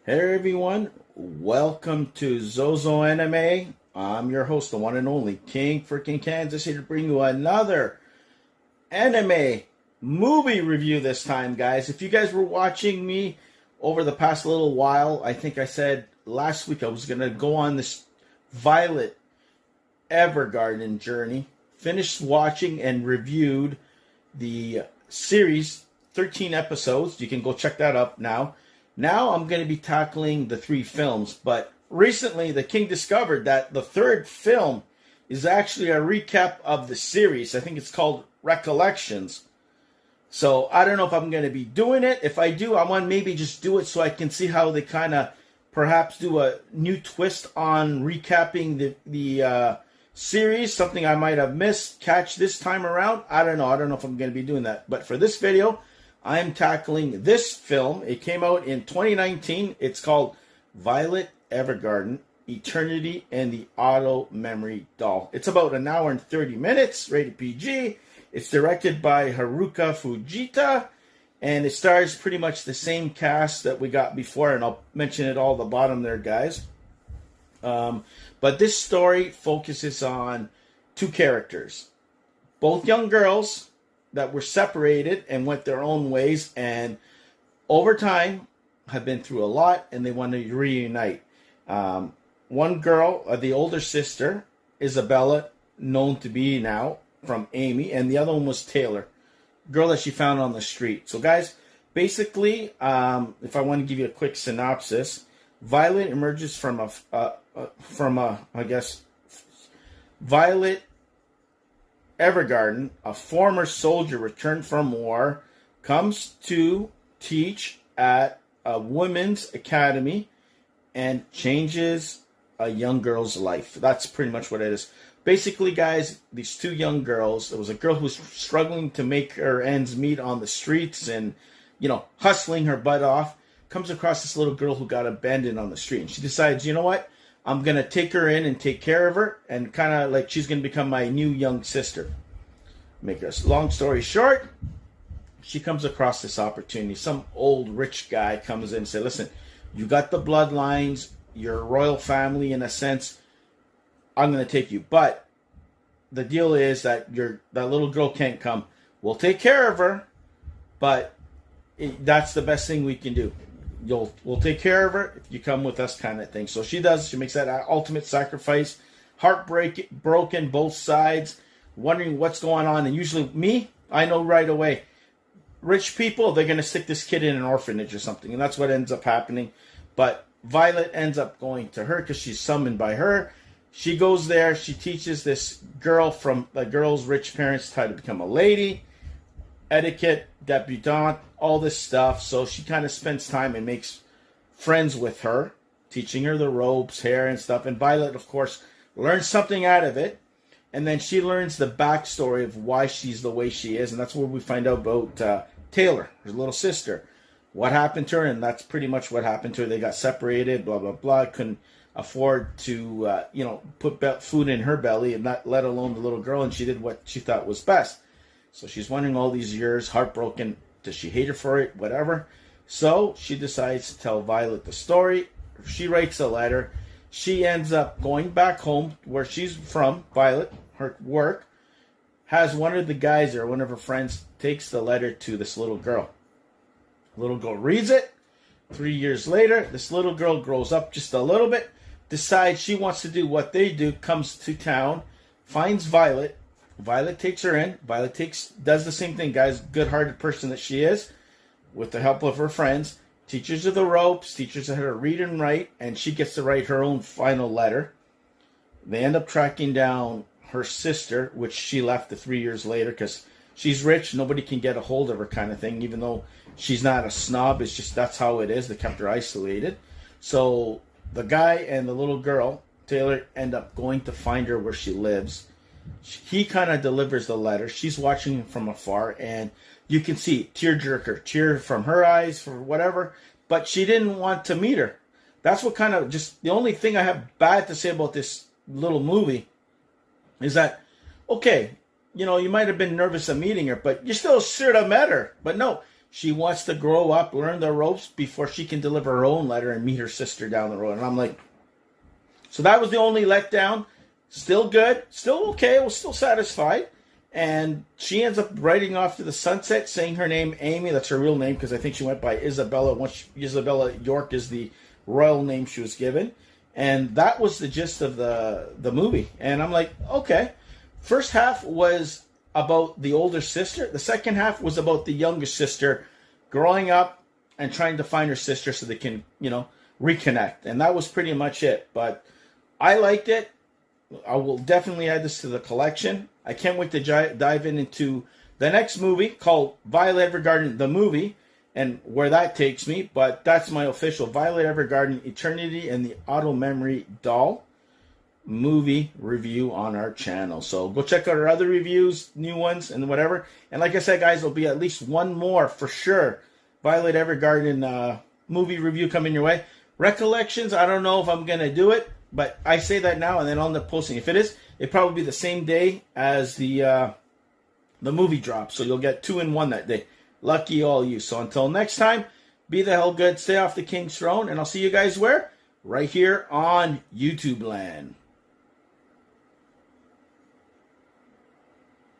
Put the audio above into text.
Hey everyone, welcome to Zozo Anime. I'm your host, the one and only King freaking Kansas, here to bring you another anime movie review this time, guys. If you guys were watching me over the past little while, I think I said last week I was going to go on this Violet Evergarden journey. Finished watching and reviewed the series, 13 episodes. You can go check that up now. Now I'm going to be tackling the 3 films, but recently the King discovered that the 3rd film is actually a recap of the series. I think it's called Recollections. So I don't know if I'm going to be doing it. If I do, I want to maybe just do it so I can see how they kind of perhaps do a new twist on recapping the series, something I might have missed, catch this time around. I don't know if I'm going to be doing that. But for this video, I'm tackling this film. It came out in 2019. It's called Violet Evergarden, Eternity and the Auto Memory Doll. It's about an hour and 30 minutes, rated PG. It's directed by Haruka Fujita, and it stars pretty much the same cast that we got before, and I'll mention it all at the bottom there, guys. But this story focuses on 2 characters, both young girls that were separated and went their own ways, and over time have been through a lot, and they want to reunite. One girl, the older sister, Isabella, known to be now from Amy, and the other one was Taylor, girl that she found on the street. So guys, basically, if I want to give you a quick synopsis, Violet emerges from Violet Evergarden, a former soldier returned from war, comes to teach at a women's academy and changes a young girl's life. That's pretty much what it is. Basically, guys, these 2 young girls, there was a girl who was struggling to make her ends meet on the streets and, hustling her butt off, comes across this little girl who got abandoned on the street. And she decides, you know what? I'm going to take her in and take care of her, and kind of like she's going to become my new young sister. Make a long story short, she comes across this opportunity. Some old rich guy comes in and says, listen, you got the bloodlines, you're a royal family in a sense, I'm going to take you. But the deal is that that little girl can't come. We'll take care of her, but that's the best thing we can do. We'll take care of her if you come with us, kind of thing. So she does. She makes that ultimate sacrifice. Broken both sides, wondering what's going on. And usually I know right away. Rich people, they're going to stick this kid in an orphanage or something. And that's what ends up happening. But Violet ends up going to her because she's summoned by her. She goes there. She teaches this girl from the girl's rich parents how to become a lady, etiquette, debutante, all this stuff. So she kind of spends time and makes friends with her, teaching her the ropes, hair, and stuff. And Violet, of course, learns something out of it. And then she learns the backstory of why she's the way she is. And that's where we find out about Taylor, her little sister. What happened to her, and that's pretty much what happened to her. They got separated, blah, blah, blah. Couldn't afford to, put food in her belly, and not let alone the little girl. And she did what she thought was best. So she's wondering all these years, heartbroken. Does she hate her for it? Whatever. So she decides to tell Violet the story. She writes a letter. She ends up going back home where she's from, Violet, her work, has one of the guys or one of her friends takes the letter to this little girl. The little girl reads it. 3 years later, this little girl grows up just a little bit, decides she wants to do what they do, comes to town, finds Violet. Violet takes her in. Violet does the same thing, guys. Good-hearted person that she is, with the help of her friends, teaches her the ropes, teaches her how to read and write, and she gets to write her own final letter. They end up tracking down her sister, which she left 3 years later because she's rich. Nobody can get a hold of her, kind of thing, even though she's not a snob. It's just that's how it is. They kept her isolated. So the guy and the little girl, Taylor, end up going to find her where she lives. He kind of delivers the letter. She's watching from afar, and you can see tearjerker, tear from her eyes for whatever, but she didn't want to meet her. That's what kind of just the only thing I have bad to say about this little movie is that, okay, you might have been nervous of meeting her, but you still should have met her. But no, She wants to grow up, learn the ropes before she can deliver her own letter and meet her sister down the road. And I'm like, so that was the only letdown. Still good, still okay. I was still satisfied. And she ends up riding off to the sunset, saying her name Amy. That's her real name because I think she went by Isabella. Isabella York is the royal name she was given. And that was the gist of the movie. And I'm like, okay. First half was about the older sister. The second half was about the younger sister growing up and trying to find her sister so they can, reconnect. And that was pretty much it. But I liked it. I will definitely add this to the collection. I can't wait to dive into the next movie called Violet Evergarden, the movie, and where that takes me. But that's my official Violet Evergarden, Eternity and the Auto Memory Doll movie review on our channel. So go check out our other reviews, new ones, and whatever. And like I said, guys, there'll be at least one more for sure Violet Evergarden movie review coming your way. Recollections, I don't know if I'm going to do it, but I say that now and then on the posting. If it is, it'll probably be the same day as the movie drops. So you'll get 2 in 1 that day. Lucky all you. So until next time, be the hell good, stay off the king's throne, and I'll see you guys where? Right here on YouTube land.